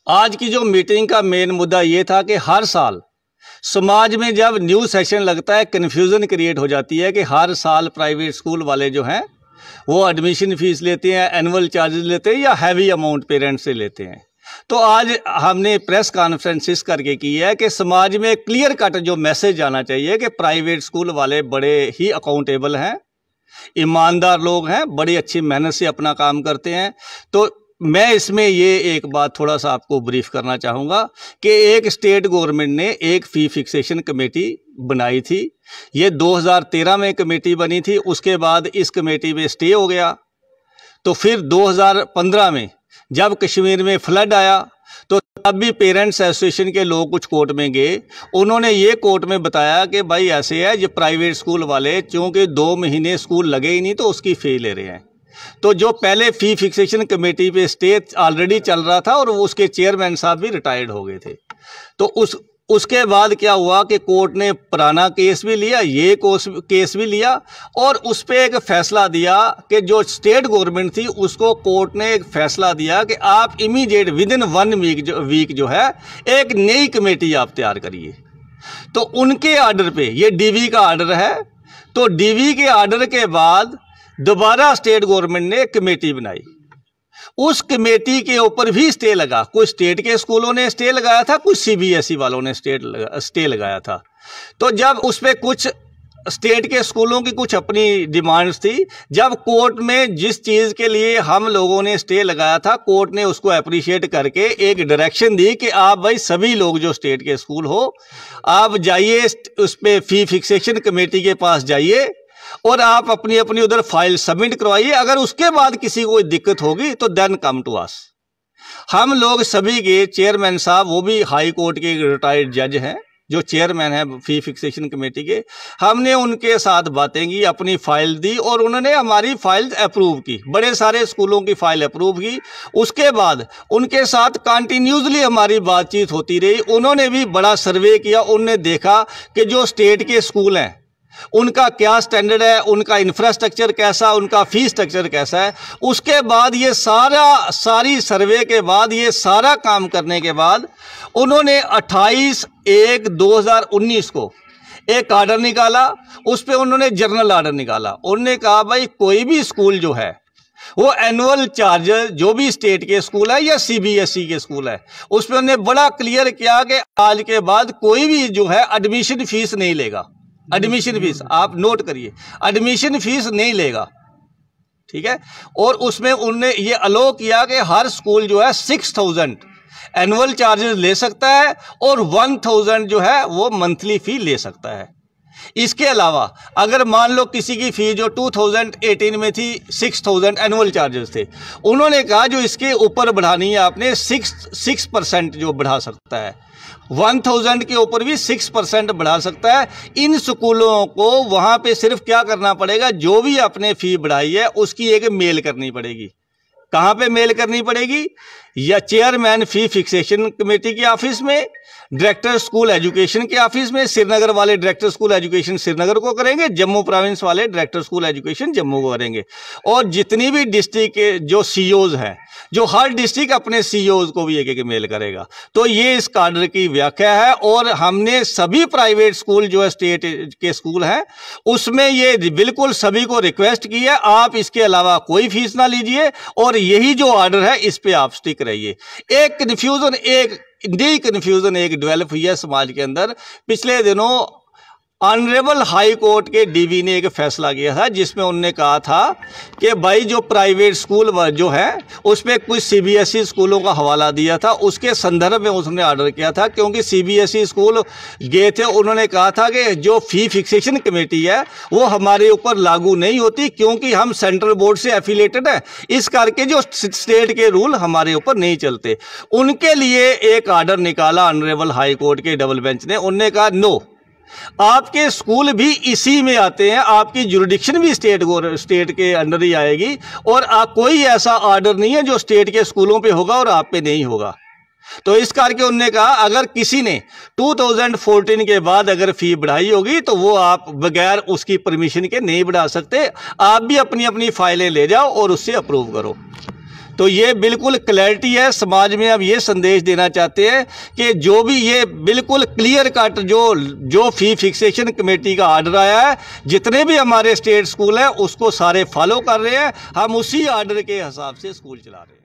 आज की जो मीटिंग का मेन मुद्दा ये था कि हर साल समाज में जब न्यू सेशन लगता है कन्फ्यूज़न क्रिएट हो जाती है कि हर साल प्राइवेट स्कूल वाले जो हैं वो एडमिशन फ़ीस लेते हैं, एनुअल चार्जेस लेते हैं या हैवी अमाउंट पेरेंट्स से लेते हैं। तो आज हमने प्रेस कॉन्फ्रेंसिस करके की है कि समाज में क्लियर कट जो मैसेज आना चाहिए कि प्राइवेट स्कूल वाले बड़े ही अकाउंटेबल हैं, ईमानदार लोग हैं, बड़ी अच्छी मेहनत से अपना काम करते हैं। तो मैं इसमें ये एक बात थोड़ा सा आपको ब्रीफ करना चाहूँगा कि एक स्टेट गवर्नमेंट ने एक फ़ी फिक्सेशन कमेटी बनाई थी। ये 2013 में कमेटी बनी थी, उसके बाद इस कमेटी में स्टे हो गया। तो फिर 2015 में जब कश्मीर में फ्लड आया तो तब भी पेरेंट्स एसोसिएशन के लोग कुछ कोर्ट में गए। उन्होंने ये कोर्ट में बताया कि भाई ऐसे है, ये प्राइवेट स्कूल वाले चूँकि 2 महीने स्कूल लगे ही नहीं तो उसकी फ़ी ले रहे हैं। तो जो पहले फ़ी फिक्सेशन कमेटी पे स्टे ऑलरेडी चल रहा था और उसके चेयरमैन साहब भी रिटायर्ड हो गए थे। तो उसके बाद क्या हुआ कि कोर्ट ने पुराना केस भी लिया, ये केस भी लिया और उस पर एक फ़ैसला दिया कि जो स्टेट गवर्नमेंट थी उसको कोर्ट ने एक फ़ैसला दिया कि आप इमीडिएट विदिन 1 वीक जो है एक नई कमेटी आप तैयार करिए। तो उनके आर्डर पे, ये डीवी का आर्डर है, तो डीवी के आर्डर के बाद दोबारा स्टेट गवर्नमेंट ने एक कमेटी बनाई। उस कमेटी के ऊपर भी स्टे लगा। कुछ स्टेट के स्कूलों ने स्टे लगाया था, कुछ सीबीएसई वालों ने स्टे लगाया था। तो जब उस पर कुछ स्टेट के स्कूलों की कुछ अपनी डिमांड्स थी, जब कोर्ट में जिस चीज़ के लिए हम लोगों ने स्टे लगाया था, कोर्ट ने उसको अप्रिशिएट करके एक डायरेक्शन दी कि आप भाई सभी लोग जो स्टेट के स्कूल हो, आप जाइए उस पर फ़ी फिक्सेशन कमेटी के पास जाइए और आप अपनी अपनी उधर फाइल सबमिट करवाइए। अगर उसके बाद किसी को कोई दिक्कत होगी तो देन कम टू अस। हम लोग सभी के चेयरमैन साहब, वो भी हाई कोर्ट के रिटायर्ड जज हैं, जो चेयरमैन है फ़ी फिक्सेशन कमेटी के, हमने उनके साथ बातें की, अपनी फ़ाइल दी और उन्होंने हमारी फ़ाइल अप्रूव की। बड़े सारे स्कूलों की फ़ाइल अप्रूव की। उसके बाद उनके साथ कंटिन्यूसली हमारी बातचीत होती रही। उन्होंने भी बड़ा सर्वे किया। उन्होंने देखा कि जो स्टेट के स्कूल हैं उनका क्या स्टैंडर्ड है, उनका इंफ्रास्ट्रक्चर कैसा, उनका फ़ी स्ट्रक्चर कैसा है। उसके बाद ये सारी सर्वे के बाद, ये सारा काम करने के बाद उन्होंने 28/1/2019 को एक आर्डर निकाला। उस पर उन्होंने जर्नल आर्डर निकाला। उन्होंने कहा भाई कोई भी स्कूल जो है वो एनुअल चार्जेस, जो भी स्टेट के स्कूल है या सीबीएसई के स्कूल है, उस पर उन्होंने बड़ा क्लियर किया कि आज के बाद कोई भी जो है एडमिशन फ़ीस नहीं लेगा। एडमिशन फीस आप नोट करिए, एडमिशन फीस नहीं लेगा, ठीक है। और उसमें उन्होंने ये अलो किया कि हर स्कूल जो है 6000 एनुअल चार्जेस ले सकता है और 1000 जो है वो मंथली फ़ी ले सकता है। इसके अलावा अगर मान लो किसी की फ़ी जो 2018 में थी 6000 एनुअल चार्जेस थे, उन्होंने कहा जो इसके ऊपर बढ़ानी है आपने 6% जो बढ़ा सकता है, 1000 के ऊपर भी 6% बढ़ा सकता है। इन स्कूलों को वहाँ पे सिर्फ क्या करना पड़ेगा, जो भी आपने फ़ी बढ़ाई है उसकी एक मेल करनी पड़ेगी। कहाँ पे मेल करनी पड़ेगी? या चेयरमैन फ़ी फिक्सेशन कमेटी के ऑफिस में, डायरेक्टर स्कूल एजुकेशन के ऑफिस में। श्रीनगर वाले डायरेक्टर स्कूल एजुकेशन श्रीनगर को करेंगे, जम्मू प्रोविंस वाले डायरेक्टर स्कूल एजुकेशन जम्मू को करेंगे। और जितनी भी डिस्ट्रिक्ट के जो सीईओज हैं, जो हर डिस्ट्रिक्ट अपने सीईओज को भी एक मेल करेगा। तो ये इस कार्डर की व्याख्या है। और हमने सभी प्राइवेट स्कूल जो है स्टेट के स्कूल हैं उसमें ये बिल्कुल सभी को रिक्वेस्ट की है, आप इसके अलावा कोई फीस ना लीजिए और यही जो ऑर्डर है इस पे आप स्टिक रहिए। एक कन्फ्यूज़न एक डेवलप हुई है समाज के अंदर। पिछले दिनों ऑनरेबल हाई कोर्ट के डीवी ने एक फैसला किया था जिसमें उन्होंने कहा था कि भाई जो प्राइवेट स्कूल जो है उस पर कुछ सीबीएसई स्कूलों का हवाला दिया था, उसके संदर्भ में उसने ऑर्डर किया था। क्योंकि सीबीएसई स्कूल गए थे, उन्होंने कहा था कि जो फ़ी फिक्सेशन कमेटी है वो हमारे ऊपर लागू नहीं होती क्योंकि हम सेंट्रल बोर्ड से एफिलेटेड है, इस करके जो स्टेट के रूल हमारे ऊपर नहीं चलते। उनके लिए एक ऑर्डर निकाला ऑनरेबल हाई कोर्ट के डबल बेंच ने। उन्होंने कहा नो, आपके स्कूल भी इसी में आते हैं, आपकी जुरिडिक्शन भी स्टेट के अंडर ही आएगी और कोई ऐसा ऑर्डर नहीं है जो स्टेट के स्कूलों पे होगा और आप पे नहीं होगा। तो इस करके उन्होंने कहा अगर किसी ने 2014 के बाद अगर फ़ी बढ़ाई होगी तो वो आप बगैर उसकी परमिशन के नहीं बढ़ा सकते, आप भी अपनी अपनी फाइलें ले जाओ और उससे अप्रूव करो। तो ये बिल्कुल क्लैरिटी है। समाज में अब ये संदेश देना चाहते हैं कि जो भी ये बिल्कुल क्लियर कट जो फ़ी फिक्सेशन कमेटी का आर्डर आया है, जितने भी हमारे स्टेट स्कूल हैं उसको सारे फॉलो कर रहे हैं, हम उसी आर्डर के हिसाब से स्कूल चला रहे हैं।